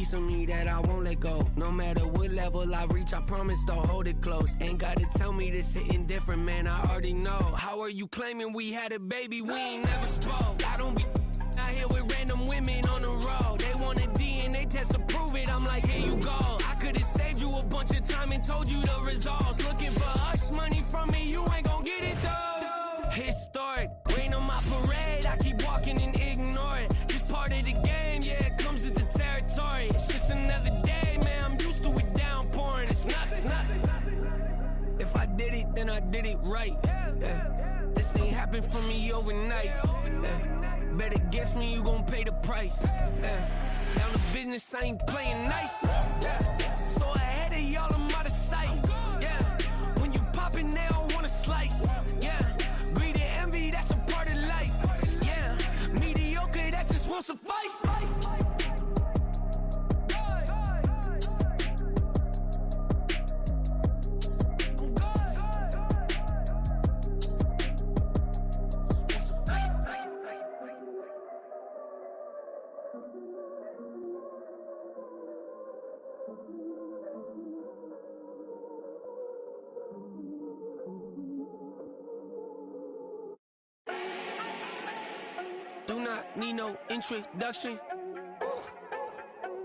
piece of me that I won't let go. No matter what level I reach, I promise to hold it close. Ain't gotta tell me this hitting different, man, I already know. How are you claiming we had a baby? We ain't never spoke. I don't be out here with random women on the road. They want a DNA test to prove it, I'm like, here you go. I could've saved you a bunch of time and told you the results. Looking for hush money from me, you ain't gon' get it though. Historic, rain on my parade, I keep walking and ignore it. Just part of the game, yeah, it comes with the territory. It's just another day, man, I'm used to it downpouring. It's nothing. If I did it, then I did it right. This ain't happened for me overnight. Bet against me, you gon' pay the price. Down the business, I ain't playing nice. So ahead of y'all, I'm out of sight. When you poppin', they don't wanna slice. Greed and envy, that's a part of life. Mediocre, that just won't suffice. Do not need no introduction.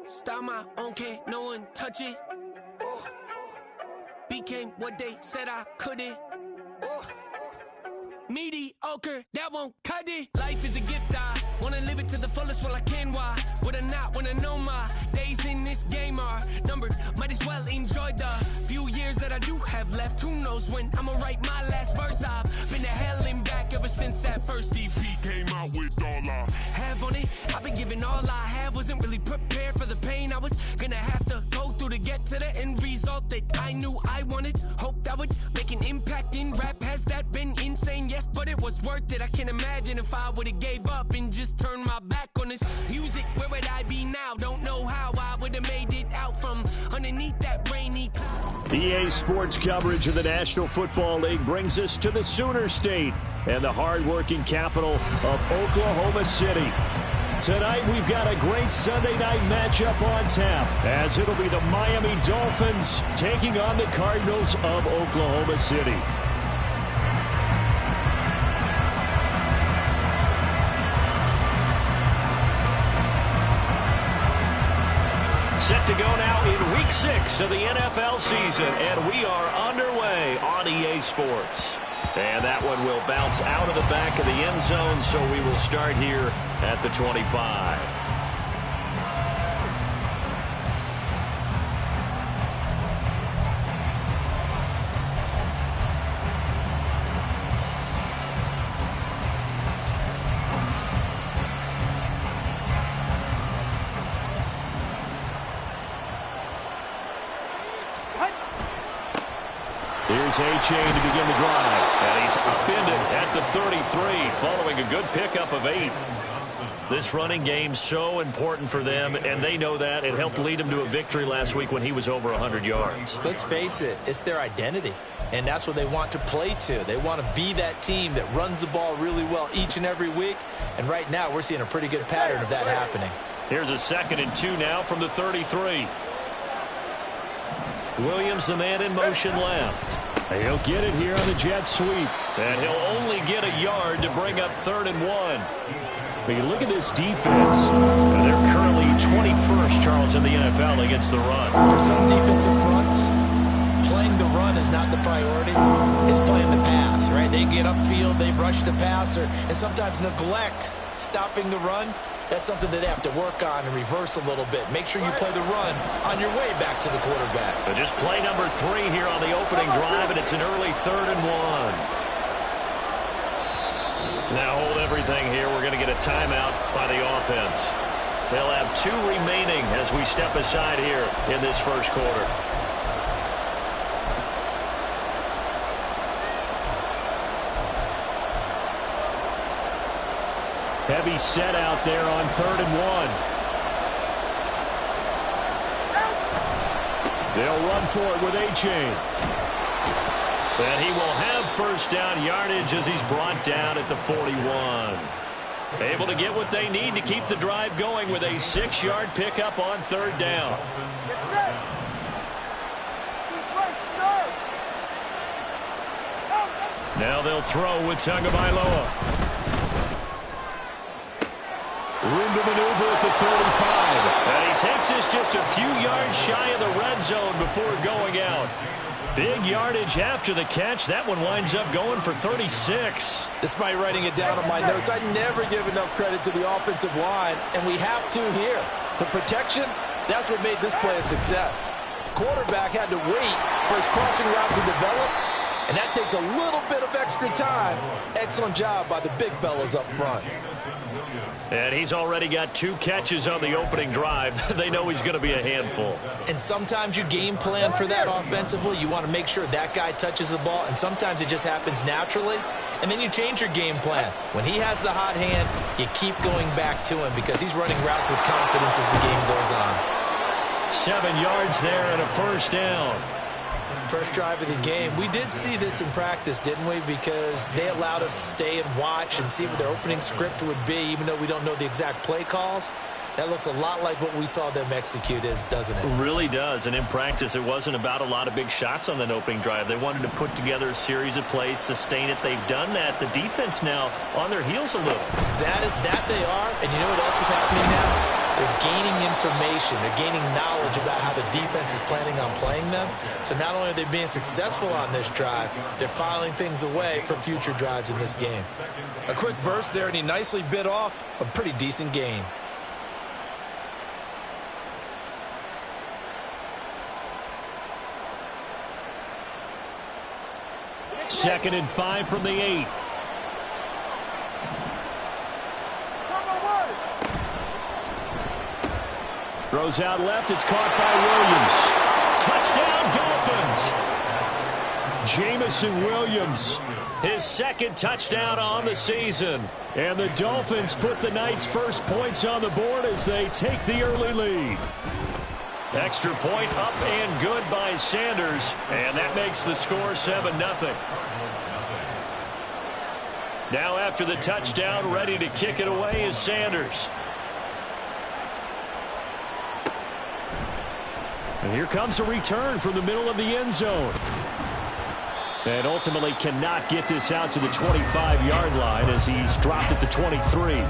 Start my own, can't no one touch it. Became what they said I couldn't. Mediocre, that won't cut it. Life is a gift, I wanna live it to the fullest while I can. Why would I not wanna know my days in this game are numbered? Might as well enjoy the few years that I do have left. Who knows when I'ma write my last verse? I've been to hell and back ever since that first EP came out with all I have on it. I've been giving all I have, wasn't really prepared for the pain I was gonna have to go through to get to the end result that I knew I wanted. Hope that would make an impact in rap. Has that been insane? Yes, but it was worth it. I can't imagine if I would've gave up and just turned my back on this music. Where would I be now? Don't know how I would've made it out from underneath that rainy cloud. EA Sports coverage of the National Football League brings us to the Sooner State and the hard-working capital of Oklahoma City. Tonight we've got a great Sunday night matchup on tap, as it'll be the Miami Dolphins taking on the Cardinals of Oklahoma City. Set to go now in Week 6 of the NFL season, and we are underway on EA Sports. And that one will bounce out of the back of the end zone, so we will start here at the 25. Here's A-Chain to begin the drive. And he's upended at the 33 following a good pickup of 8. This running game's so important for them, and they know that. It helped lead them to a victory last week when he was over 100 yards. Let's face it, it's their identity, and that's what they want to play to. They want to be that team that runs the ball really well each and every week, and right now we're seeing a pretty good pattern of that happening. Here's a 2nd and 2 now from the 33. Williams, the man in motion left. He'll get it here on the jet sweep. And he'll only get a yard to bring up 3rd and 1. But you look at this defense. They're currently 21st, Charles, in the NFL against the run. For some defensive fronts, playing the run is not the priority. It's playing the pass, right? They get upfield, they rush the passer, and sometimes neglect stopping the run. That's something that they have to work on and reverse a little bit. Make sure you play the run on your way back to the quarterback. But just play number 3 here on the opening drive, and it's an early 3rd and 1. Now hold everything here. We're going to get a timeout by the offense. They'll have 2 remaining as we step aside here in this first quarter. Heavy set out there on 3rd and 1. They'll run for it with A-Chain. And he will have first down yardage as he's brought down at the 41. Able to get what they need to keep the drive going with a 6-yard pickup on 3rd down. Now they'll throw with Tagovailoa. Room to maneuver at the 35. And he takes this just a few yards shy of the red zone before going out. Big yardage after the catch. That one winds up going for 36. Despite writing it down on my notes, I never give enough credit to the offensive line, and we have to here. The protection, that's what made this play a success. Quarterback had to wait for his crossing route to develop, and that takes a little bit of extra time. Excellent job by the big fellas up front. And he's already got 2 catches on the opening drive. They know he's going to be a handful. And sometimes you game plan for that offensively. You want to make sure that guy touches the ball, and sometimes it just happens naturally. And then you change your game plan. When he has the hot hand, you keep going back to him because he's running routes with confidence as the game goes on. 7 yards there and a 1st down. First drive of the game. We did see this in practice, didn't we? Because they allowed us to stay and watch and see what their opening script would be, even though we don't know the exact play calls. That looks a lot like what we saw them execute, doesn't it? It really does. And in practice, it wasn't about a lot of big shots on that opening drive. They wanted to put together a series of plays, sustain it. They've done that. The defense now on their heels a little. That they are. And you know what else is happening now? They're gaining information. They're gaining knowledge about how the defense is planning on playing them. So not only are they being successful on this drive, they're filing things away for future drives in this game. A quick burst there, and he nicely bit off a pretty decent gain. Second and 5 from the 8. Throws out left. It's caught by Williams. Touchdown, Dolphins. Jamison Williams, his 2nd touchdown on the season. And the Dolphins put the Knights' first points on the board as they take the early lead. Extra point up and good by Sanders. And that makes the score 7-0. Now after the touchdown, ready to kick it away is Sanders. And here comes a return from the middle of the end zone. And ultimately cannot get this out to the 25-yard line as he's dropped at the 23.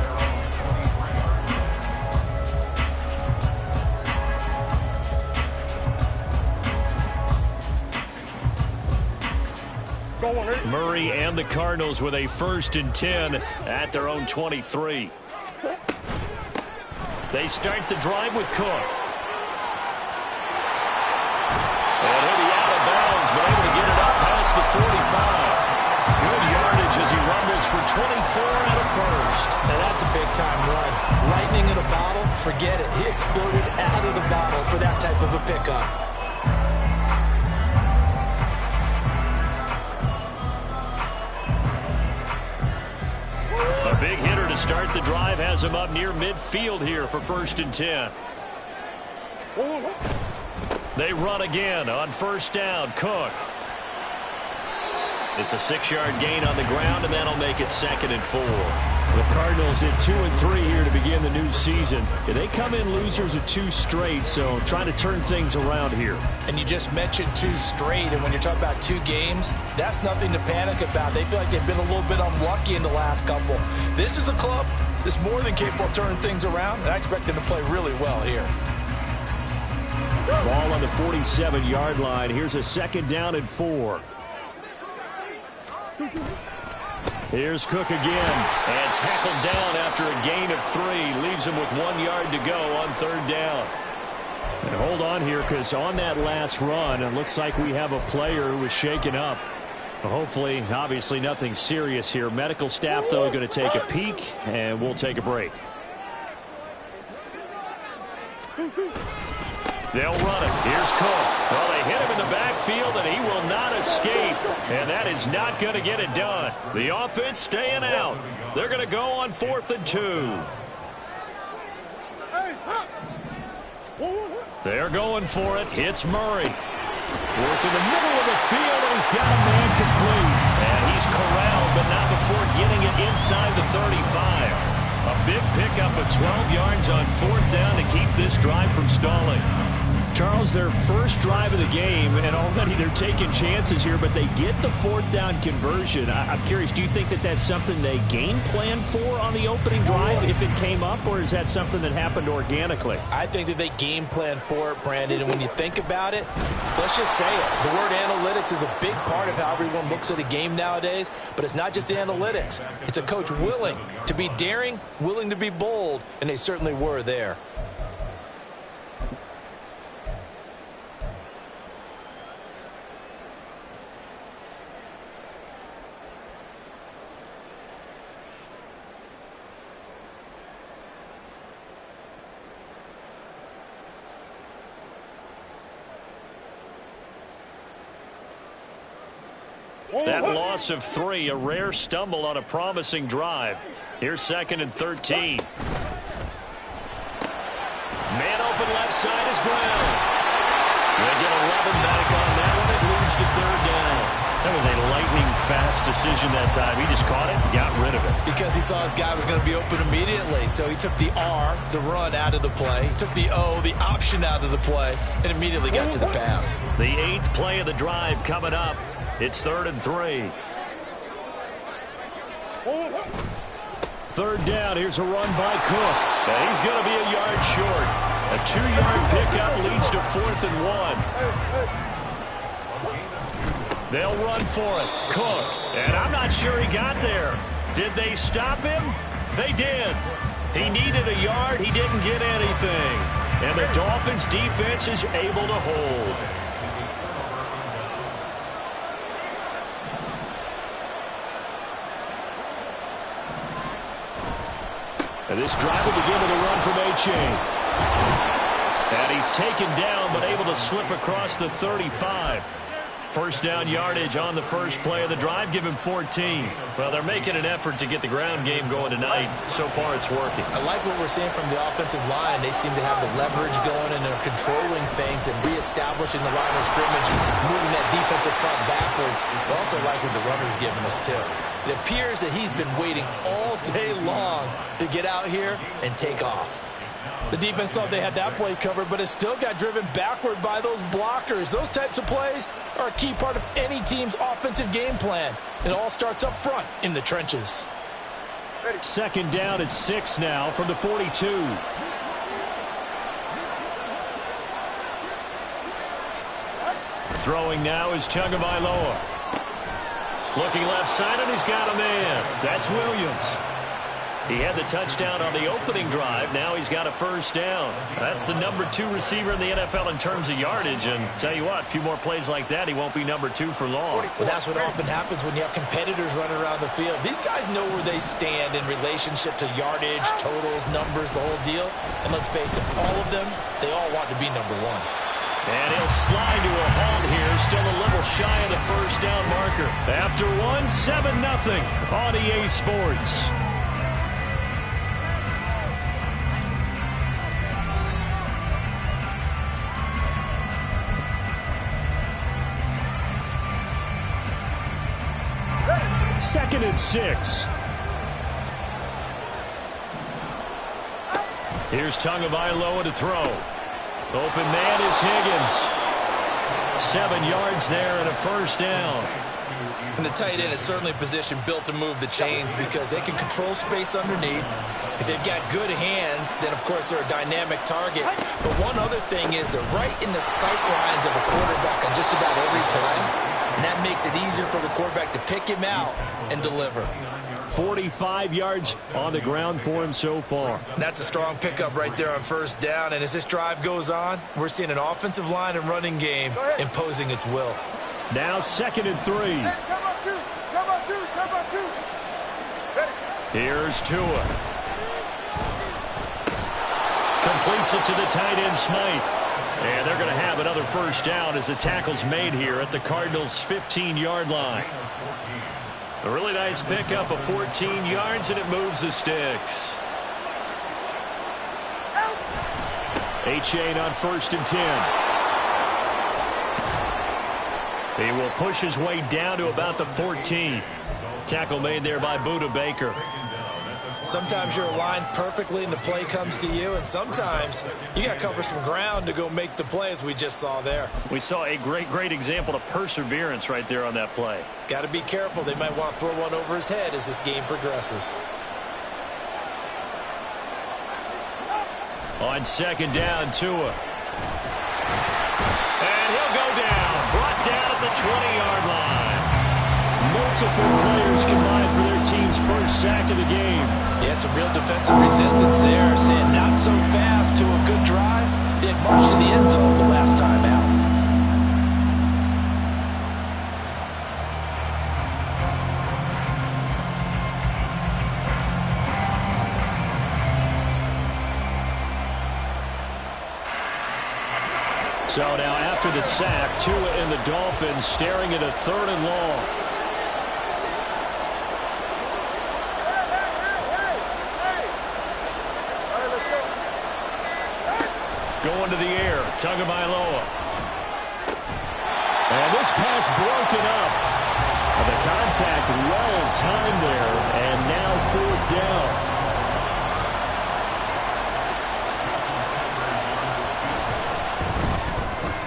Murray and the Cardinals with a 1st and 10 at their own 23. They start the drive with Cook. And he'll be out of bounds, but able to get it up past the 45. Good yardage as he rumbles for 24 and a 1st. Now that's a big-time run. Lightning in a bottle, forget it. He exploded out of the bottle for that type of a pickup. A big hitter to start the drive has him up near midfield here for 1st and 10. They run again on 1st down. Cook. It's a 6-yard gain on the ground, and that'll make it 2nd and 4. The Cardinals at 2 and 3 here to begin the new season. They come in losers of 2 straight, so trying to turn things around here. And you just mentioned 2 straight, and when you're talking about 2 games, that's nothing to panic about. They feel like they've been a little bit unlucky in the last couple. This is a club that's more than capable of turning things around, and I expect them to play really well here. Ball on the 47-yard line. Here's a 2nd down and 4. Here's Cook again. And tackled down after a gain of 3. Leaves him with 1 yard to go on 3rd down. And hold on here, because on that last run, it looks like we have a player who was shaken up. Hopefully, obviously nothing serious here. Medical staff, though, going to take a peek, and we'll take a break. They'll run it. Here's Cook. Well, they hit him in the backfield, and he will not escape. And that is not going to get it done. The offense staying out. They're going to go on 4th and 2. They're going for it. It's Murray. Work in the middle of the field, and he's got a man complete. And he's corralled, but not before getting it inside the 35. A big pickup of 12 yards on 4th down to keep this drive from stalling. Charles, their first drive of the game, and already they're taking chances here, but they get the 4th down conversion. I'm curious, do you think that that's something they game plan for on the opening drive if it came up, or is that something that happened organically? I think that they game plan for it, Brandon, and when you think about it, let's just say it. The word analytics is a big part of how everyone looks at a game nowadays, but it's not just the analytics. It's a coach willing to be daring, willing to be bold, and they certainly were there. That loss of 3, a rare stumble on a promising drive. Here's 2nd and 13. Man open left side is Brown. They get 11 back on that one. It leads to 3rd down. That was a lightning-fast decision that time. He just caught it and got rid of it. Because he saw his guy was going to be open immediately. So he took the R, the run, out of the play. He took the O, the option, out of the play, and immediately got to the pass. The 8th play of the drive coming up. It's 3rd and 3. 3rd down. Here's a run by Cook. And he's going to be a yard short. A 2-yard pickup leads to 4th and 1. They'll run for it. Cook. And I'm not sure he got there. Did they stop him? They did. He needed a yard. He didn't get anything. And the Dolphins defense is able to hold. And this drive will begin with a run from A-Chain. And he's taken down, but able to slip across the 35. First down yardage on the first play of the drive. Give him 14. Well, they're making an effort to get the ground game going tonight. So far, it's working. I like what we're seeing from the offensive line. They seem to have the leverage going, and they're controlling things and reestablishing the line of scrimmage, moving that defensive front backwards. But also like what the runner's giving us, too. It appears that he's been waiting all day long to get out here and take off. The defense thought they had that play covered, but it still got driven backward by those blockers. Those types of plays are a key part of any team's offensive game plan. It all starts up front in the trenches. 2nd down at 6 now from the 42. Throwing now is Tagovailoa. Looking left side, and he's got a man. That's Williams. He had the touchdown on the opening drive. Now he's got a first down. That's the number 2 receiver in the NFL in terms of yardage. And tell you what, a few more plays like that, he won't be number 2 for long. Well, that's what often happens when you have competitors running around the field. These guys know where they stand in relationship to yardage, totals, numbers, the whole deal. And let's face it, all of them, they all want to be number 1. And he'll slide to a halt here, still a little shy of the first down marker. After 1, 7-0 on EA Sports. Second and 6. Here's Tagovailoa to throw. Open man is Higgins. 7 yards there and a first down. And the tight end is certainly a position built to move the chains because they can control space underneath. If they've got good hands, then of course they're a dynamic target. But one other thing is they're right in the sight lines of a quarterback on just about every play. And that makes it easier for the quarterback to pick him out and deliver. 45 yards on the ground for him so far. That's a strong pickup right there on first down. And as this drive goes on, we're seeing an offensive line and running game imposing its will. Now 2nd and 3. Here's Tua. Completes it to the tight end, Smythe. And they're going to have another first down as the tackle's made here at the Cardinals' 15-yard line. A really nice pickup of 14 yards, and it moves the sticks. A-Chain on 1st and 10. He will push his way down to about the 14. Tackle made there by Budda Baker. Sometimes you're aligned perfectly and the play comes to you, and sometimes you got to cover some ground to go make the play, as we just saw there. We saw a great example of perseverance right there on that play. Got to be careful. They might want to throw one over his head as this game progresses. On second down, Tua. And he'll go down. Brought down at the 20-yard line. Multiple players combined for their team's first sack of the game. Yeah, some real defensive resistance there. Saying not so fast to a good drive. They had marched to the end zone the last time out. So now after the sack, Tua and the Dolphins staring at a 3rd and long. Going to the air, Tagovailoa. And this pass broken up. The contact well timed there, and now 4th down.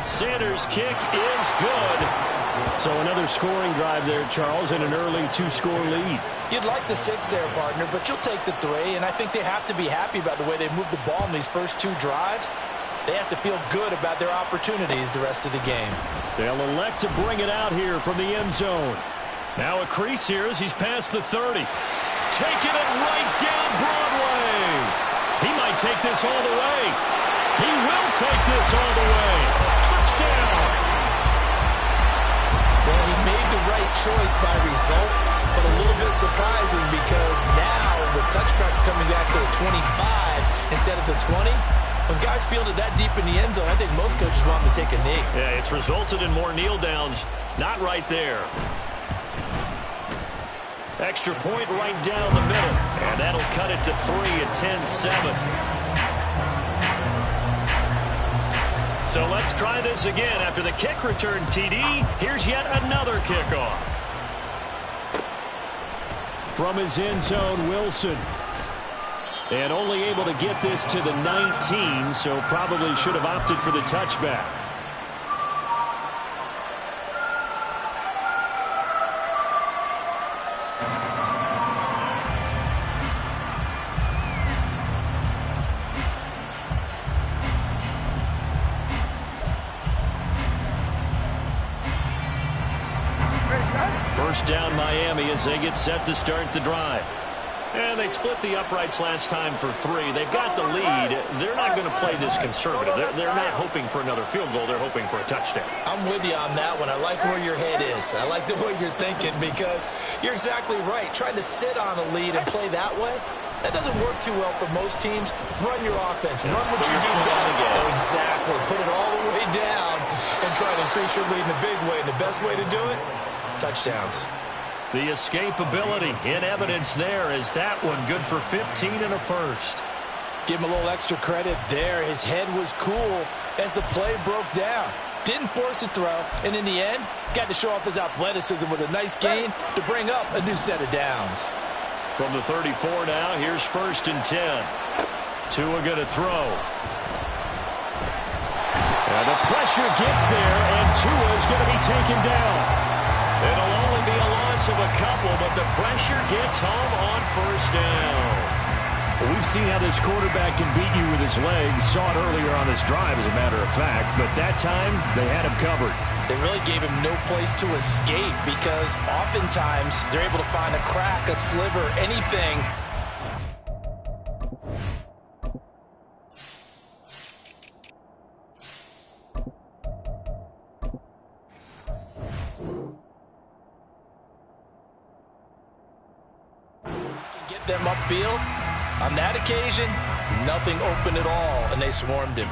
Sanders' kick is good. So another scoring drive there, Charles, and an early 2-score lead. You'd like the 6 there, partner, but you'll take the 3, and I think they have to be happy about the way they moved the ball in these first 2 drives. They have to feel good about their opportunities the rest of the game. They'll elect to bring it out here from the end zone. Now a crease here as he's past the 30. Taking it right down Broadway. He might take this all the way. He will take this all the way. Touchdown. Well, he made the right choice by result, but a little bit surprising because now with touchbacks coming back to the 25 instead of the 20, when guys field it that deep in the end zone, I think most coaches want them to take a knee. Yeah, it's resulted in more kneel downs. Not right there. Extra point right down the middle, and that'll cut it to 3 at 10-7. So let's try this again. After the kick return TD, here's yet another kickoff. From his end zone, Wilson. And only able to get this to the 19, so probably should have opted for the touchback. First down Miami as they get set to start the drive. And they split the uprights last time for 3. They've got the lead. They're not going to play this conservative. They're not hoping for another field goal. They're hoping for a touchdown. I'm with you on that one. I like where your head is. I like the way you're thinking because you're exactly right. Trying to sit on a lead and play that way, that doesn't work too well for most teams. Run your offense. Run what you do best. Exactly. Put it all the way down and try to increase your lead in a big way. And the best way to do it, touchdowns. The escapability in evidence there is that one good for 15 and a first. Give him a little extra credit there. His head was cool as the play broke down. Didn't force a throw, and in the end, got to show off his athleticism with a nice gain to bring up a new set of downs. From the 34 now, here's 1st and 10. Tua going to throw. And the pressure gets there, and Tua's going to be taken down. It'll only be a loss of a couple, but the pressure gets home on 1st down. Well, we've seen how this quarterback can beat you with his legs. Saw it earlier on this drive, as a matter of fact, but that time they had him covered. They really gave him no place to escape because oftentimes they're able to find a crack, a sliver, anything. Get them upfield. On that occasion, nothing open at all, and they swarmed him.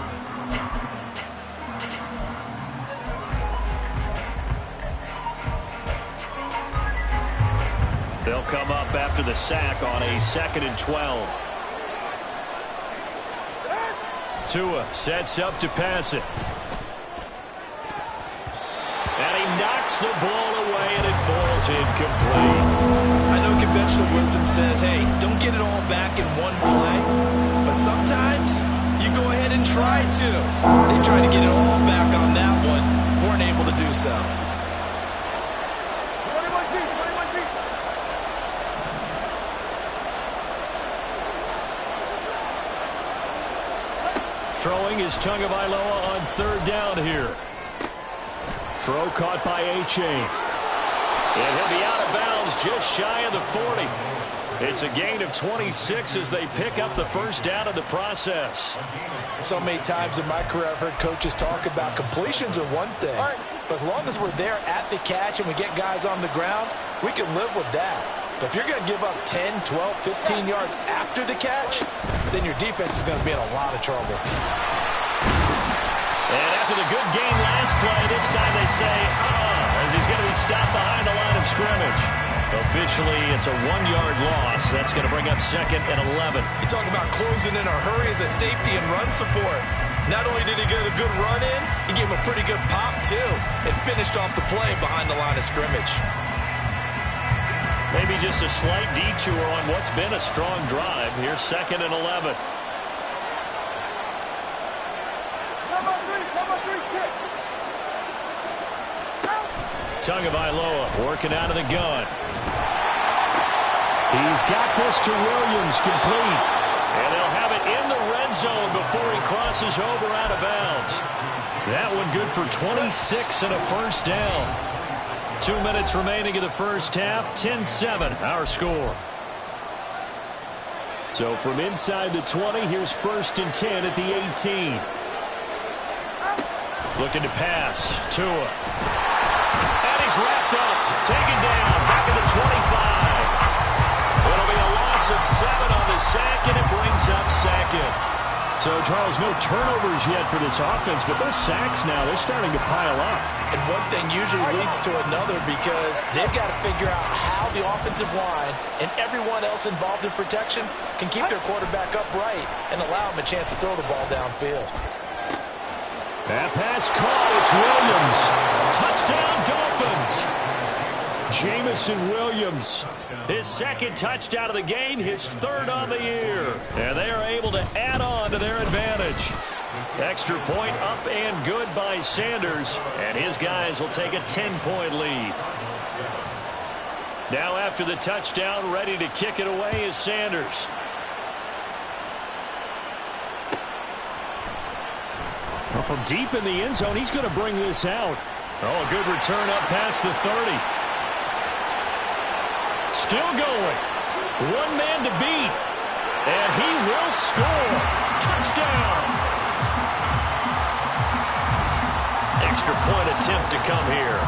They'll come up after the sack on a 2nd and 12. Tua sets up to pass it. And he knocks the ball away, and it falls incomplete. I know it can conventional wisdom says, hey, don't get it all back in one play. But sometimes you go ahead and try to. They tried to get it all back on that one. Weren't able to do so. 21G, 21G. Throwing is Tagovailoa on third down here. Throw caught by A-Chain. And he'll be out of bounds just shy of the 40. It's a gain of 26 as they pick up the first down in the process. So many times in my career I've heard coaches talk about completions are one thing. But as long as we're there at the catch and we get guys on the ground, we can live with that. But if you're going to give up 10, 12, 15 yards after the catch, then your defense is going to be in a lot of trouble. And after the good game last play, this time they say, as he's going to be stopped behind the line of scrimmage. Officially, it's a 1-yard loss. That's going to bring up 2nd and 11. You talk about closing in a hurry as a safety and run support. Not only did he get a good run in, he gave him a pretty good pop, too, and finished off the play behind the line of scrimmage. Maybe just a slight detour on what's been a strong drive. Here's 2nd and 11. Tagovailoa working out of the gun. He's got this to Williams, complete. And they'll have it in the red zone before he crosses over out of bounds. That one good for 26 and a first down. 2 minutes remaining in the first half, 10-7, our score. So from inside the 20, here's 1st and 10 at the 18. Looking to pass, Tua. And he's wrapped up, taken down, back at the 25. It'll be a loss of 7 on the sack, and it brings up 2nd. So, Charles, no turnovers yet for this offense, but those sacks now, they're starting to pile up. And one thing usually leads to another because they've got to figure out how the offensive line and everyone else involved in protection can keep their quarterback upright and allow him a chance to throw the ball downfield. That pass caught. It's Williams. Touchdown, Dolphins. Jamison Williams, his 2nd touchdown of the game, his 3rd on the year. And they are able to add on to their advantage. Extra point up and good by Sanders, and his guys will take a 10-point lead. Now after the touchdown, ready to kick it away is Sanders. Well, from deep in the end zone, he's going to bring this out. Oh, a good return up past the 30. Still going. One man to beat. And he will score. Touchdown. Extra point attempt to come here.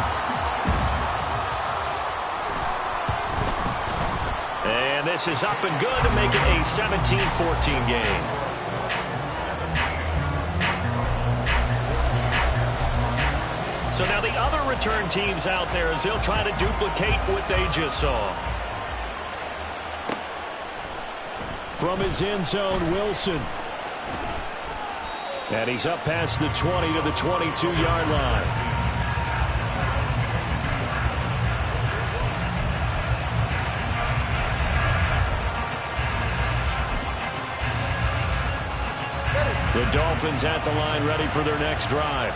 And this is up and good to make it a 17-14 game. So now the other return teams out there as they'll try to duplicate what they just saw. From his end zone, Wilson. And he's up past the 20 to the 22-yard line. The Dolphins at the line ready for their next drive.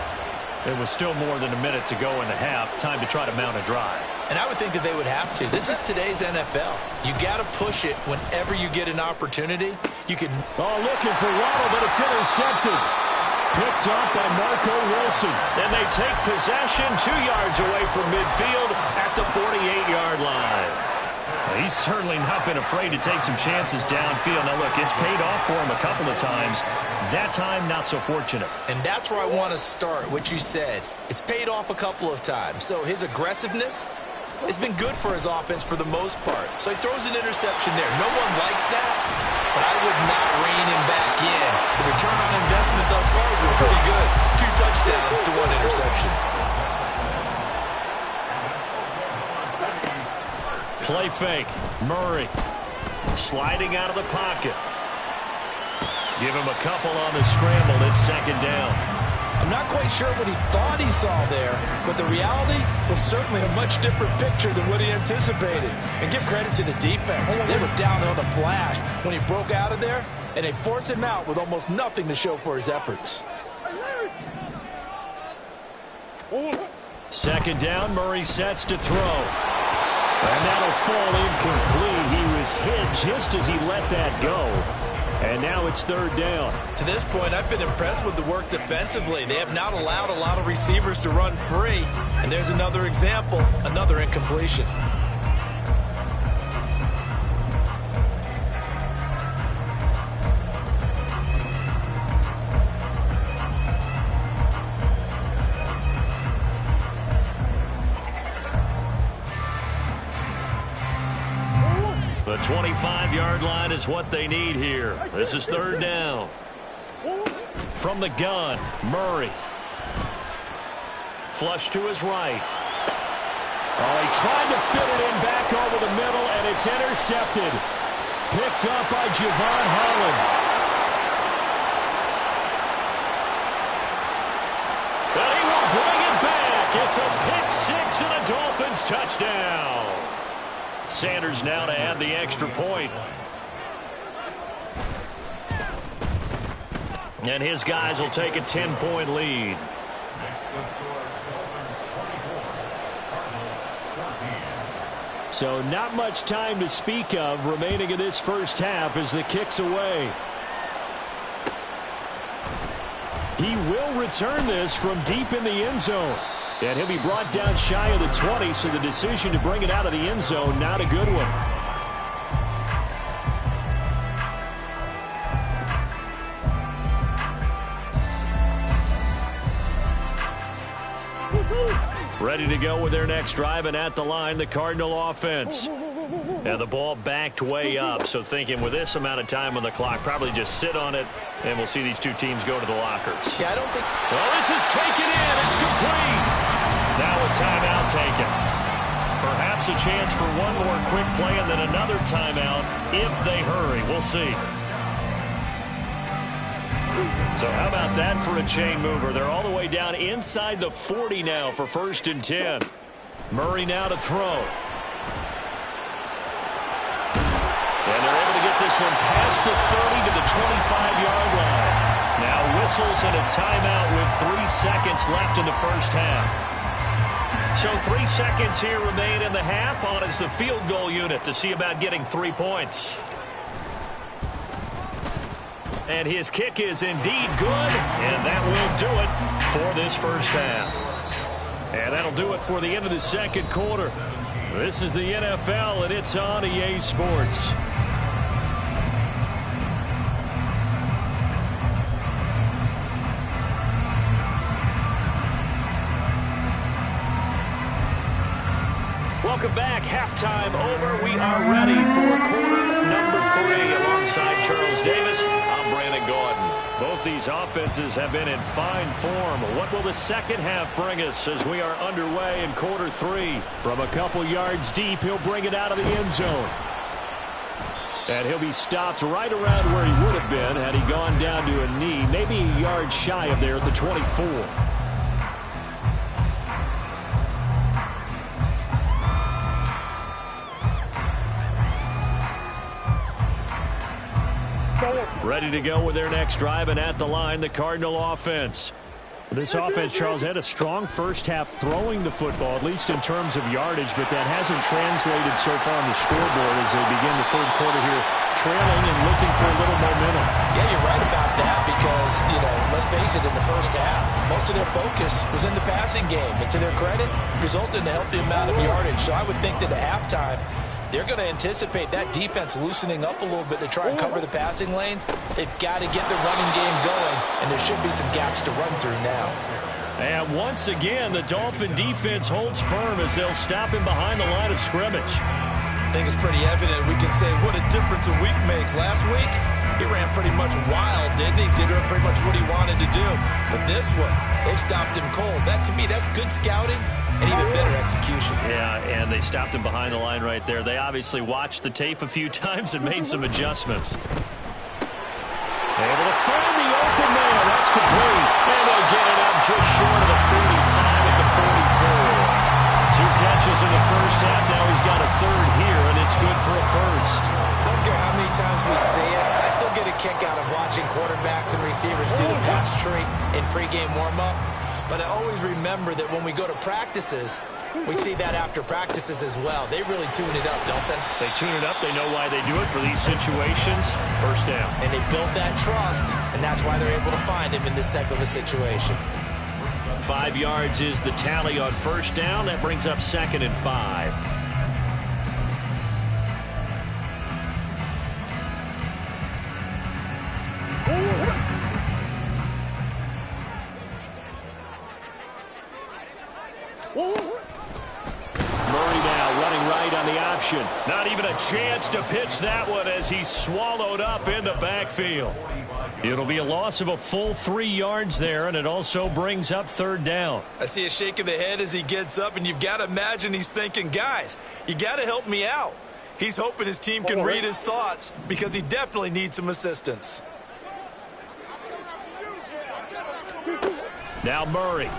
There was still more than a minute to go in the half. Time to try to mount a drive. And I would think that they would have to. This is today's NFL. You got to push it whenever you get an opportunity. You can. Oh, looking for Waddle, but it's intercepted. Picked up by Marco Wilson. And they take possession 2 yards away from midfield at the 48-yard line. Well, he's certainly not been afraid to take some chances downfield. Now, look, it's paid off for him a couple of times. That time, not so fortunate. And that's where I want to start, what you said. It's paid off a couple of times. So his aggressiveness has been good for his offense for the most part. So he throws an interception there. No one likes that, but I would not rein him back in. The return on investment thus far has been pretty good. 2 touchdowns to 1 interception. Play fake. Murray sliding out of the pocket. Give him a couple on the scramble. It's 2nd down. I'm not quite sure what he thought he saw there, but the reality was certainly a much different picture than what he anticipated. And give credit to the defense. They were down on the flash when he broke out of there, and they forced him out with almost nothing to show for his efforts. Second down, Murray sets to throw. And that'll fall incomplete. He was hit just as he let that go. And now it's third down. To this point, I've been impressed with the work defensively. They have not allowed a lot of receivers to run free. And there's another example, another incompletion. The 25-yard line is what they need here. This is third down. From the gun, Murray. Flush to his right. Oh, he tried to fit it in back over the middle, and it's intercepted. Picked up by Javon Holland. And he will bring it back. It's a pick six and a Dolphins touchdown. Sanders now to add the extra point. And his guys will take a 10-point lead. So not much time to speak of remaining in this first half as the kick's away. He will return this from deep in the end zone. And he'll be brought down shy of the 20, so the decision to bring it out of the end zone, not a good one. Ready to go with their next drive, and at the line, the Cardinal offense. And the ball backed way up, so thinking with this amount of time on the clock, probably just sit on it, and we'll see these two teams go to the lockers. Yeah, I don't think... Well, this is taken in. It's complete. Now a timeout taken. Perhaps a chance for one more quick play and then another timeout if they hurry. We'll see. So how about that for a chain mover? They're all the way down inside the 40 now for 1st and 10. Murray now to throw. And they're able to get this one past the 30 to the 25-yard line. Now whistles and a timeout with 3 seconds left in the first half. So 3 seconds here remain in the half. On is the field goal unit to see about getting 3 points. And his kick is indeed good, and that will do it for this first half. And that'll do it for the end of the second quarter. This is the NFL, and it's on EA Sports. Welcome back. Halftime over. We are ready for quarter number 3 alongside Charles Davis. I'm Brandon Gaudin. Both these offenses have been in fine form. What will the second half bring us as we are underway in quarter 3? From a couple yards deep, he'll bring it out of the end zone. And he'll be stopped right around where he would have been had he gone down to a knee, maybe a yard shy of there at the 24. Ready to go with their next drive, and at the line, the Cardinal offense. This offense, Charles, had a strong first half throwing the football, at least in terms of yardage, but that hasn't translated so far on the scoreboard as they begin the third quarter here, trailing and looking for a little momentum. Yeah, you're right about that because, let's face it, in the first half, most of their focus was in the passing game. And to their credit, resulted in a healthy amount of yardage. So I would think that at halftime, they're going to anticipate that defense loosening up a little bit to try and cover the passing lanes. They've got to get the running game going, and there should be some gaps to run through now. And once again, the Dolphin defense holds firm as they'll stop him behind the line of scrimmage. I think it's pretty evident. We can say what a difference a week makes. Last week, he ran pretty much wild, didn't he? Did pretty much what he wanted to do. But this one, they stopped him cold. That, to me, that's good scouting. And even better execution. Yeah, and they stopped him behind the line right there. They obviously watched the tape a few times and made some adjustments. Able to find the open man. That's complete. And they'll get it up just once we see it. I still get a kick out of watching quarterbacks and receivers do the pass tree in pregame warm-up. But I always remember that when we go to practices, we see that after practices as well. They really tune it up, don't they? They tune it up. They know why they do it for these situations. First down. And they build that trust, and that's why they're able to find him in this type of a situation. 5 yards is the tally on first down. That brings up 2nd and 5. Murray now running right on the option. Not even a chance to pitch that one as he's swallowed up in the backfield. It'll be a loss of a full 3 yards there, and it also brings up 3rd down. I see a shake of the head as he gets up, and you've got to imagine he's thinking, guys, you got to help me out. He's hoping his team can read his thoughts because he definitely needs some assistance. Now Murray.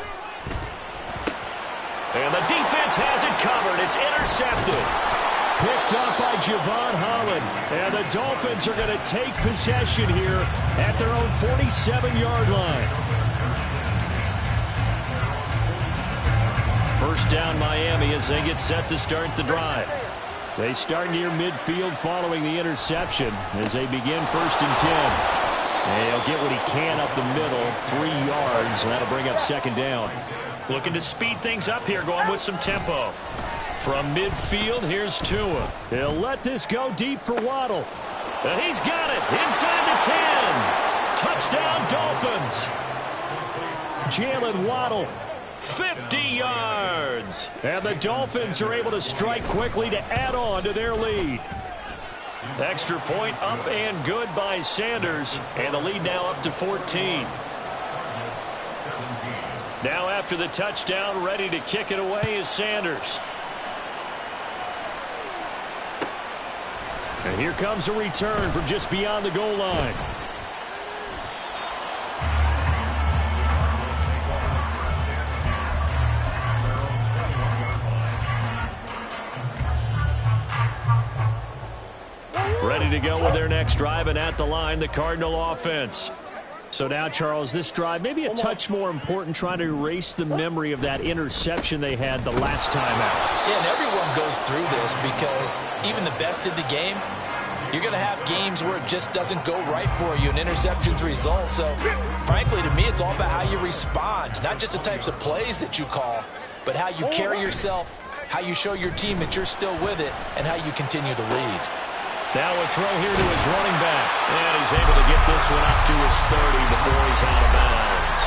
And the defense has it covered. It's intercepted. Picked up by Javon Holland. And the Dolphins are going to take possession here at their own 47-yard line. First down Miami as they get set to start the drive. They start near midfield following the interception as they begin 1st and 10. And he'll get what he can up the middle, 3 yards, and that'll bring up 2nd down. Looking to speed things up here, going with some tempo. From midfield, here's Tua. He'll let this go deep for Waddle. And he's got it inside the 10. Touchdown, Dolphins. Jalen Waddle, 50 yards. And the Dolphins are able to strike quickly to add on to their lead. Extra point up and good by Sanders. And the lead now up to 14. Now after the touchdown, ready to kick it away is Sanders. And here comes a return from just beyond the goal line. Ready to go with their next drive, and at the line, the Cardinal offense. So now, Charles, this drive maybe a touch more important, trying to erase the memory of that interception they had the last time out. Yeah, and everyone goes through this because even the best in the game, you're going to have games where it just doesn't go right for you, and interceptions result. So, frankly, to me, it's all about how you respond, not just the types of plays that you call, but how you carry yourself, how you show your team that you're still with it, and how you continue to lead. Now a throw here to his running back. And he's able to get this one up to his 30 before he's out of bounds.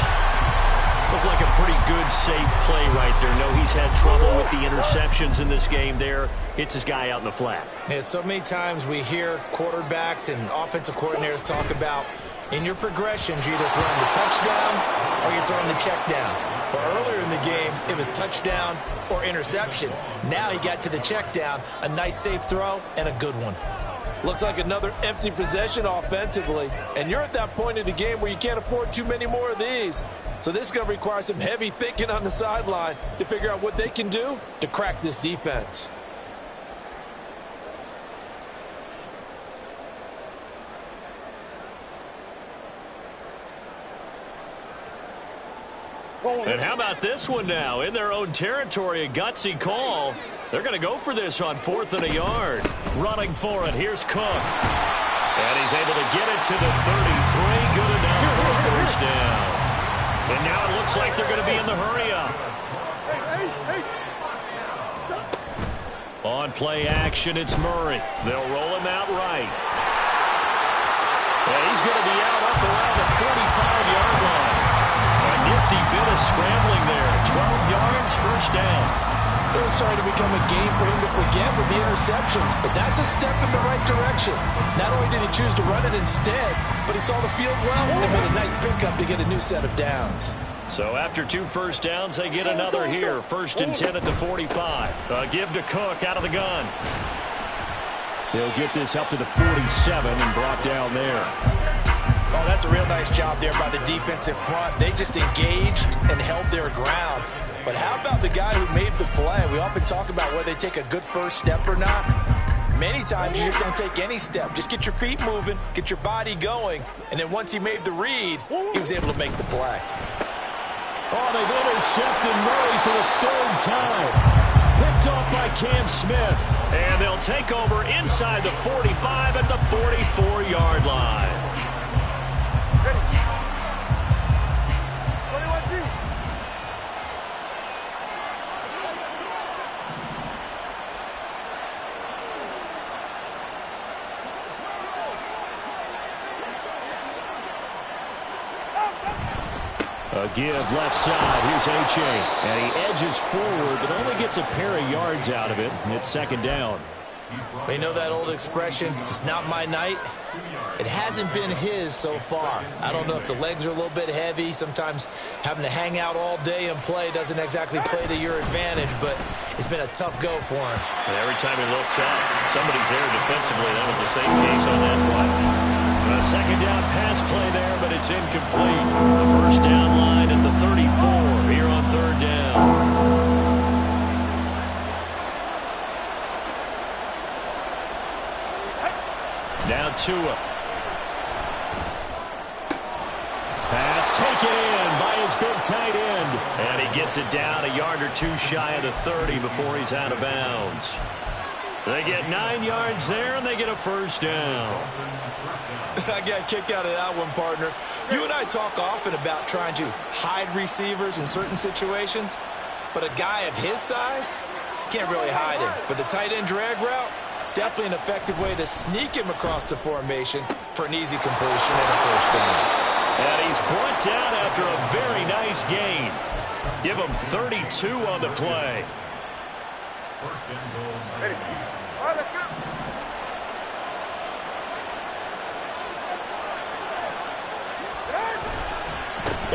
Looked like a pretty good, safe play right there. No, he's had trouble with the interceptions in this game there. Hits his guy out in the flat. Yeah, so many times we hear quarterbacks and offensive coordinators talk about in your progressions, you're either throwing the touchdown or you're throwing the check down. But earlier in the game, it was touchdown or interception. Now he got to the check down, a nice safe throw, and a good one. Looks like another empty possession offensively. And you're at that point in the game where you can't afford too many more of these. So this is going to require some heavy thinking on the sideline to figure out what they can do to crack this defense. And how about this one now? In their own territory, a gutsy call. They're going to go for this on 4th and a yard. Running for it, here's Cook. And he's able to get it to the 33. Good enough for a first down. And now it looks like they're going to be in the hurry-up. On play action, it's Murray. They'll roll him out right. And he's going to be out up around the 45-yard line. A nifty bit of scrambling there. 12 yards, first down. It was starting to become a game for him to forget with the interceptions, but that's a step in the right direction. Not only did he choose to run it instead, but he saw the field well and made a nice pickup to get a new set of downs. So after 2 first downs, they get another here. 1st and 10 at the 45. Give to Cook out of the gun. He'll get this up to the 47 and brought down there. Oh, that's a real nice job there by the defensive front. They just engaged and held their ground. But how about the guy who made the play? We often talk about whether they take a good first step or not. Many times you just don't take any step. Just get your feet moving, get your body going, and then once he made the read, he was able to make the play. Oh, they've intercepted Murray for the third time. Picked off by Cam Smith. And they'll take over inside the 45 at the 44-yard line. A give left side. Here's A-Chain. And he edges forward, but only gets a pair of yards out of it. It's second down. You know that old expression, it's not my night? It hasn't been his so far. I don't know if the legs are a little bit heavy. Sometimes having to hang out all day and play doesn't exactly play to your advantage, but it's been a tough go for him. And every time he looks up, somebody's there defensively. That was the same case on that play. A second down pass play there, but it's incomplete. The first down line at the 34 here on third down. Now Tua. Pass taken in by his big tight end. And he gets it down a yard or two shy of the 30 before he's out of bounds. They get 9 yards there, and they get a first down. I got a kick out of that one, partner. You and I talk often about trying to hide receivers in certain situations, but a guy of his size can't really hide him. But the tight end drag route, definitely an effective way to sneak him across the formation for an easy completion and a first down. And he's brought down after a very nice gain. Give him 32 on the play. First and goal. Ready. All right, let's go.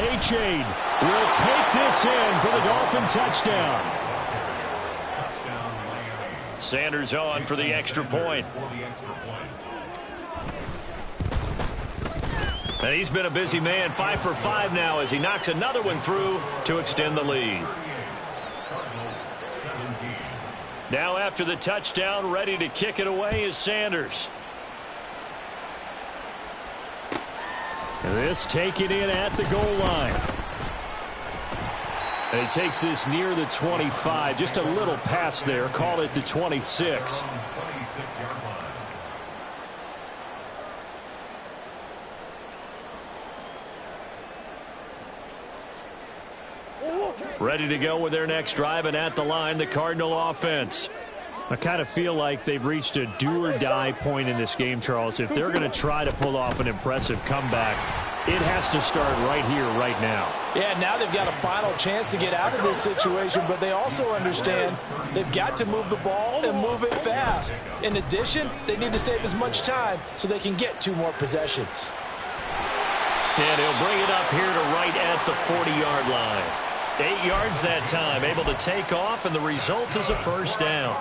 A-Chain will take this in for the Dolphin touchdown. Sanders on for the extra point. And he's been a busy man, 5 for 5 now as he knocks another one through to extend the lead. Now after the touchdown, ready to kick it away is Sanders. This taken in at the goal line. And he takes this near the 25. Just a little pass there. Call it the 26. Ready to go with their next drive, and at the line, the Cardinal offense. I kind of feel like they've reached a do-or-die point in this game, Charles. If they're going to try to pull off an impressive comeback, it has to start right here, right now. Yeah, now they've got a final chance to get out of this situation, but they also understand they've got to move the ball and move it fast. In addition, they need to save as much time so they can get 2 more possessions. And he'll bring it up here to right at the 40-yard line. 8 yards that time, able to take off, and the result is a first down.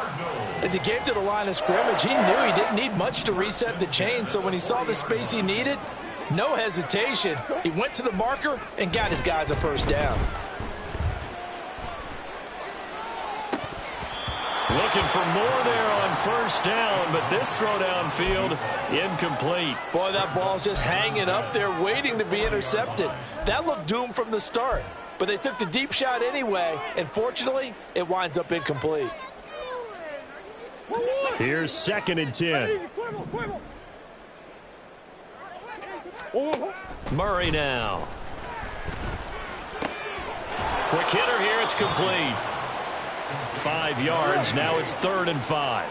As he came to the line of scrimmage, he knew he didn't need much to reset the chain, so when he saw the space he needed, no hesitation. He went to the marker and got his guys a first down. Looking for more there on first down, but this throw downfield, incomplete. Boy, that ball's just hanging up there waiting to be intercepted. That looked doomed from the start. But they took the deep shot anyway, and fortunately, it winds up incomplete. Here's 2nd and 10. Murray now. Quick hitter here, it's complete. 5 yards, now it's 3rd and 5.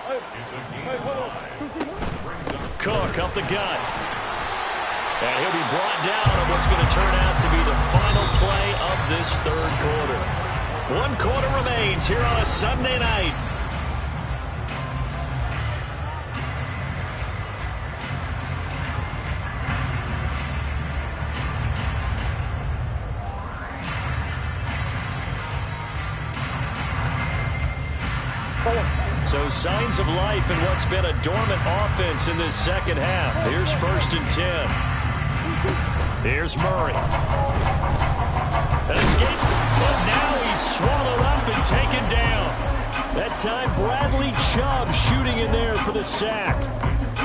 Cook up the gut. And he'll be brought down on what's going to turn out to be the final play of this 3rd quarter. 1 quarter remains here on a Sunday night. So signs of life in what's been a dormant offense in this second half. Here's 1st and 10. Here's Murray. And escapes, but now he's swallowed up and taken down. That time Brad Bradley Chubb shooting in there for the sack.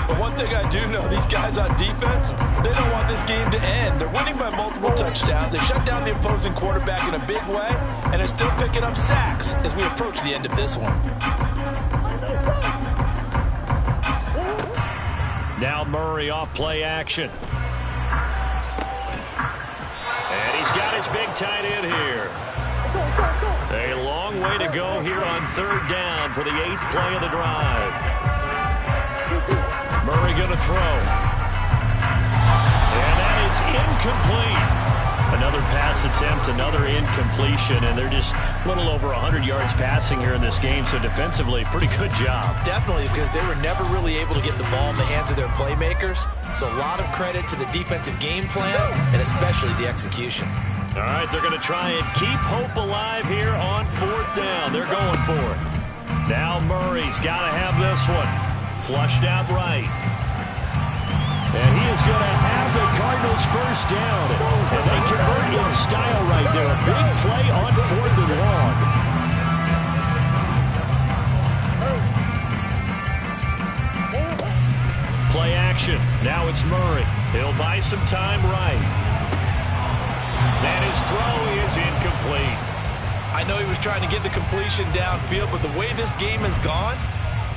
But one thing I do know, these guys on defense, they don't want this game to end. They're winning by multiple touchdowns. They shut down the opposing quarterback in a big way, and they're still picking up sacks as we approach the end of this one. Now Murray off play action. And he's got his big tight end here. A long way to go here on third down for the 8th play of the drive. Murray going to throw. And that is incomplete. Another pass attempt, another incompletion, and they're just a little over 100 yards passing here in this game, so defensively, pretty good job. Definitely, because they were never really able to get the ball in the hands of their playmakers. So a lot of credit to the defensive game plan, and especially the execution. All right, they're going to try and keep hope alive here on 4th down. They're going for it. Now Murray's got to have this one. Flushed out right. And he is going to have the Cardinals first down. And they convert in style right there. A big play on 4th and long. Play action. Now it's Murray. He'll buy some time right. And his throw is incomplete. I know he was trying to get the completion downfield, but the way this game has gone,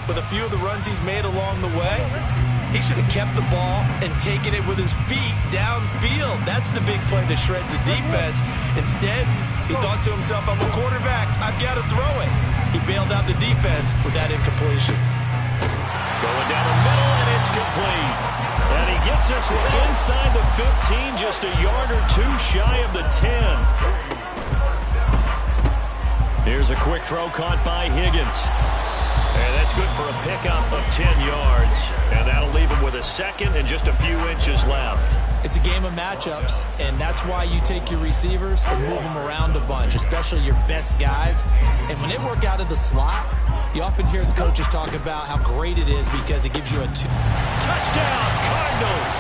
with a few of the runs he's made along the way, he should have kept the ball and taken it with his feet downfield. That's the big play that shreds the defense. Instead, he thought to himself, I'm a quarterback, I've got to throw it. He bailed out the defense with that incompletion. Going down the middle, and it's complete. And he gets this one inside the 15, just a yard or two shy of the 10. Here's a quick throw caught by Higgins. And that's good for a pickup of 10 yards. And that'll leave him with a second and just a few inches left. It's a game of matchups, and that's why you take your receivers and move them around a bunch, especially your best guys. And when they work out of the slot, you often hear the coaches talk about how great it is because it gives you a touchdown, Cardinals!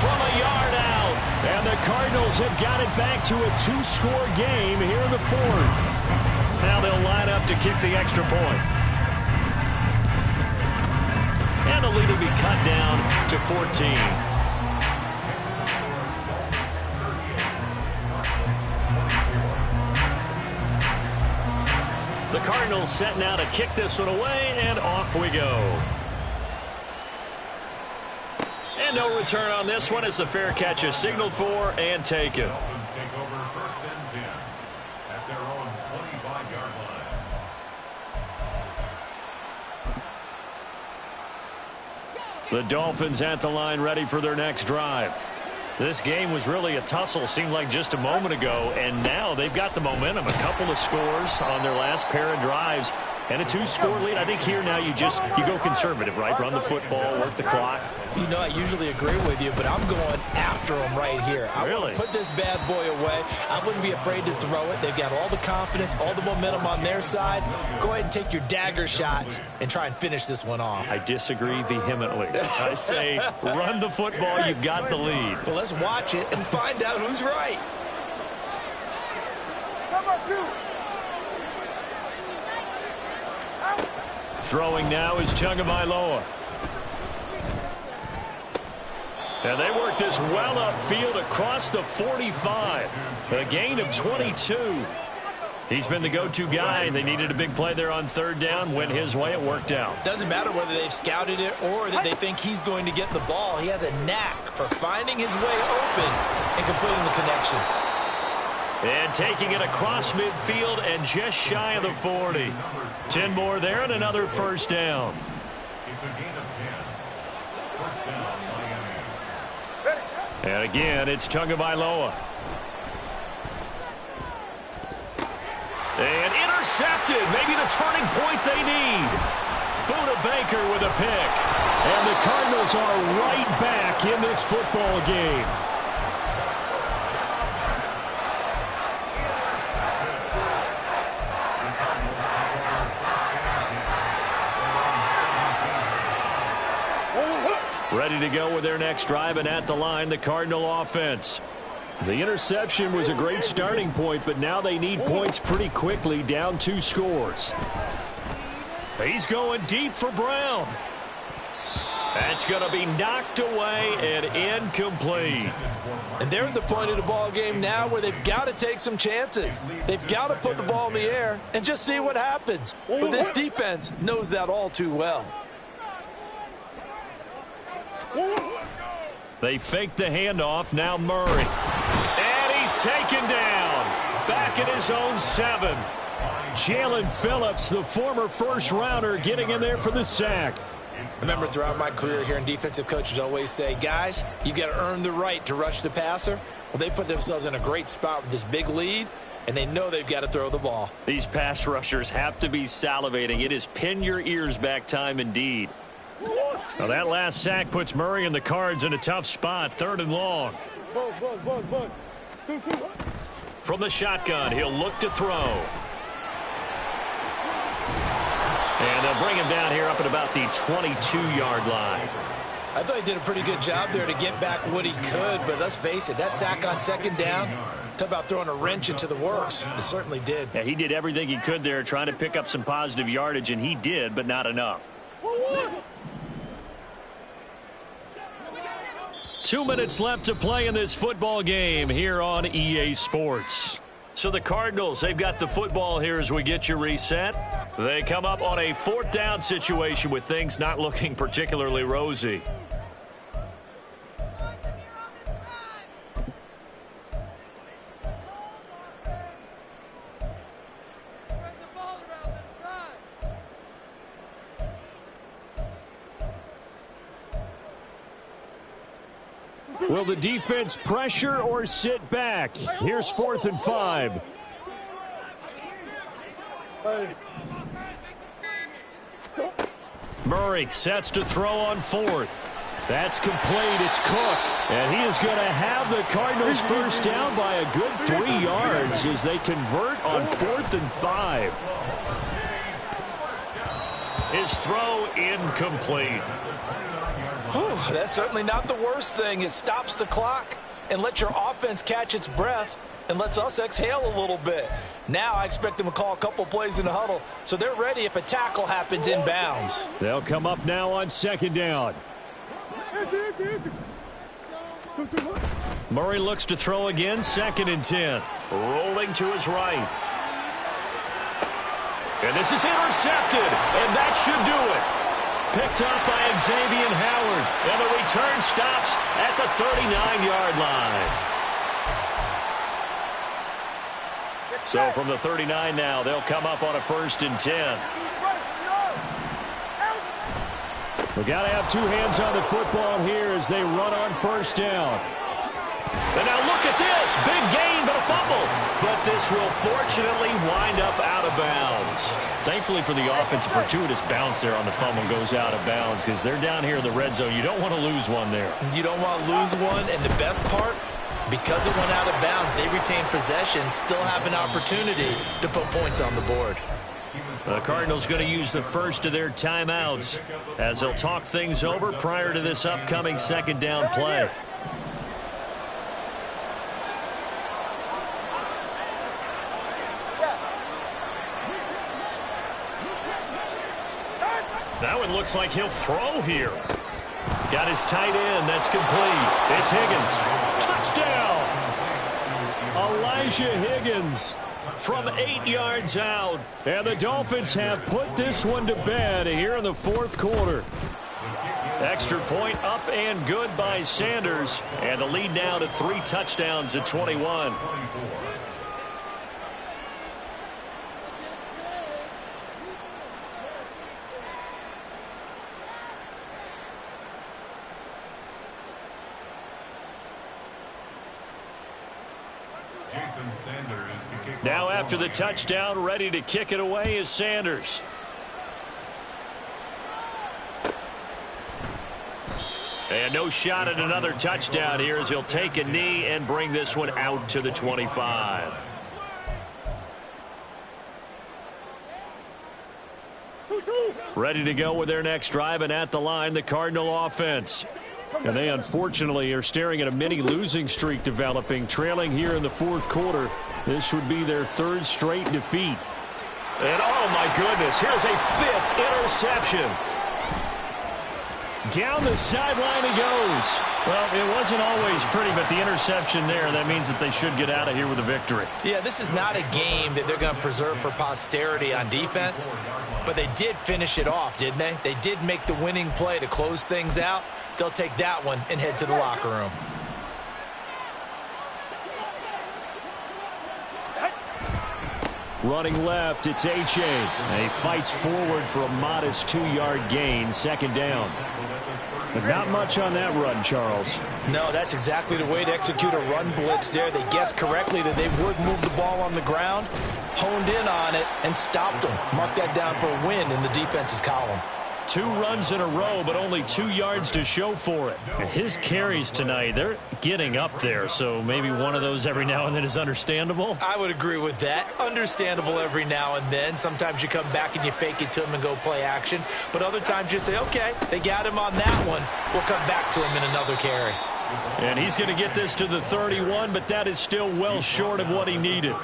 From a yard out. And the Cardinals have got it back to a 2-score game here in the 4th. Now they'll line up to kick the extra point. And the lead will be cut down to 14. The Cardinals set now to kick this one away, and off we go. And no return on this one as the fair catch is signaled for and taken. Dolphins take over 1st and 10 at their own 25-yard line. The Dolphins at the line, ready for their next drive. This game was really a tussle, seemed like just a moment ago, and now they've got the momentum. A couple of scores on their last pair of drives, and a 2-score lead. I think here now you go conservative, right? Run the football, work the clock. You know, I usually agree with you, but I'm going after them right here. I want to put this bad boy away. I wouldn't be afraid to throw it. They've got all the confidence, all the momentum on their side. Go ahead and take your dagger shots and try and finish this one off. I disagree vehemently. I say run the football. You've got the lead. Well, let's watch it and find out who's right. Throwing now is Tagovailoa. And they work this well upfield across the 45. A gain of 22. He's been the go-to guy, and they needed a big play there on 3rd down. Went his way. It worked out. Doesn't matter whether they've scouted it or that they think he's going to get the ball. He has a knack for finding his way open and completing the connection. And taking it across midfield and just shy of the 40. 10 more there and another first down. It's a gain of 10. First down, Miami. And again, it's Tagovailoa. And intercepted. Maybe the turning point they need. Buda Baker with a pick. And the Cardinals are right back in this football game. Ready to go with their next drive, and at the line, the Cardinal offense. The interception was a great starting point, but now they need points pretty quickly, down 2 scores. He's going deep for Brown. That's going to be knocked away and incomplete. And they're at the point of the ball game now where they've got to take some chances. They've got to put the ball in the air and just see what happens. But this defense knows that all too well. They fake the handoff. Now Murray. And he's taken down. Back at his own 7. Jalen Phillips, the former first-rounder, getting in there for the sack. Remember, throughout my career here in defensive coaches always say, guys, you got to earn the right to rush the passer. Well, they put themselves in a great spot with this big lead, and they know they've got to throw the ball. These pass rushers have to be salivating. It is pin your ears back time indeed. Now that last sack puts Murray and the Cards in a tough spot. 3rd and long. From the shotgun, he'll look to throw. And they'll bring him down here up at about the 22-yard line. I thought he did a pretty good job there to get back what he could, but let's face it, that sack on 2nd down, talk about throwing a wrench into the works. It certainly did. Yeah, he did everything he could there trying to pick up some positive yardage, and he did, but not enough. 2 minutes left to play in this football game here on EA Sports. So the Cardinals, they've got the football here as we get you reset. They come up on a 4th down situation with things not looking particularly rosy. Will the defense pressure or sit back? Here's 4th and 5. Murray sets to throw on 4th. That's complete. It's Cook. And he is going to have the Cardinals first down by a good 3 yards as they convert on 4th and 5. His throw incomplete. That's certainly not the worst thing. It stops the clock and lets your offense catch its breath and lets us exhale a little bit. Now I expect them to call a couple plays in the huddle so they're ready if a tackle happens inbounds. They'll come up now on 2nd down. Murray looks to throw again, 2nd and 10. Rolling to his right. And this is intercepted, and that should do it. Picked up by Xavier Howard. And the return stops at the 39-yard line. So from the 39 now, they'll come up on a 1st and 10. We've got to have 2 hands on the football here as they run on 1st down. And now look at this. Big gain, but a fumble. But this will fortunately wind up out of bounds. Thankfully for the offense, a fortuitous bounce there on the fumble goes out of bounds because they're down here in the red zone. You don't want to lose one there. You don't want to lose one, and the best part, because it went out of bounds, they retain possession, still have an opportunity to put points on the board. The Cardinals going to use the first of their timeouts as they'll talk things over prior to this upcoming 2nd down play. That one looks like he'll throw here. Got his tight end. That's complete. It's Higgins. Touchdown! Elijah Higgins from 8 yards out. And the Dolphins have put this one to bed here in the 4th quarter. Extra point up and good by Sanders. And the lead now to 3 touchdowns at 21. Now after the touchdown, ready to kick it away is Sanders. And no shot at another touchdown here as he'll take a knee and bring this one out to the 25. Ready to go with their next drive, and at the line, the Cardinal offense. And they unfortunately are staring at a mini losing streak developing, trailing here in the 4th quarter. This would be their 3rd straight defeat. And oh my goodness, here's a 5th interception. Down the sideline he goes. Well, it wasn't always pretty, but the interception there, that means that they should get out of here with a victory. Yeah, this is not a game that they're going to preserve for posterity on defense, but they did finish it off, didn't they? They did make the winning play to close things out. They'll take that one and head to the locker room. Running left, it's A-Chain. He fights forward for a modest 2-yard gain, 2nd down. But not much on that run, Charles. No, that's exactly the way to execute a run blitz there. They guessed correctly that they would move the ball on the ground, honed in on it, and stopped them. Mark that down for a win in the defense's column. 2 runs in a row, but only 2 yards to show for it. His carries tonight, they're getting up there, so maybe one of those every now and then is understandable. I would agree with that. Understandable every now and then. Sometimes you come back and you fake it to him and go play action. But other times you say, okay, they got him on that one. We'll come back to him in another carry. And he's going to get this to the 31, but that is still well short of what he needed.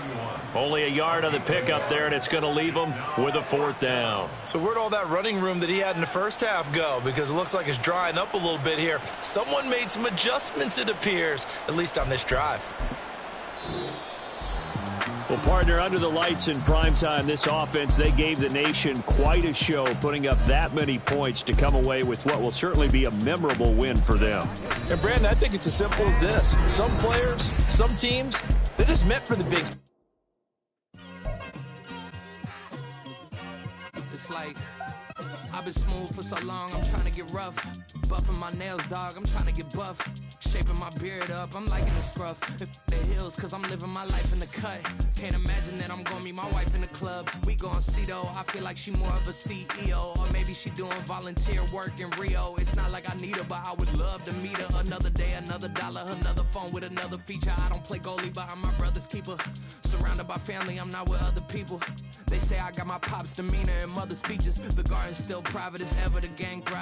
Only a yard on the pickup there, and it's going to leave him with a 4th down. So where'd all that running room that he had in the first half go? Because it looks like it's drying up a little bit here. Someone made some adjustments, it appears, at least on this drive. Well, partner, under the lights in primetime, this offense, they gave the nation quite a show, putting up that many points to come away with what will certainly be a memorable win for them. And, Brandon, I think it's as simple as this. Some players, some teams, they're just meant for the big. It's like I've been smooth for so long, I'm trying to get rough. Buffing my nails, dog, I'm trying to get buff. Shaping my beard up, I'm liking the scruff. The hills, cause I'm living my life in the cut. Can't imagine that I'm gonna meet my wife in the club. We gon' see though, I feel like she more of a CEO. Or maybe she doing volunteer work in Rio. It's not like I need her, but I would love to meet her. Another day, another dollar, another phone with another feature. I don't play goalie, but I'm my brother's keeper. Surrounded by family, I'm not with other people. They say I got my pop's demeanor and mother's features. The garden's still private as ever, the gang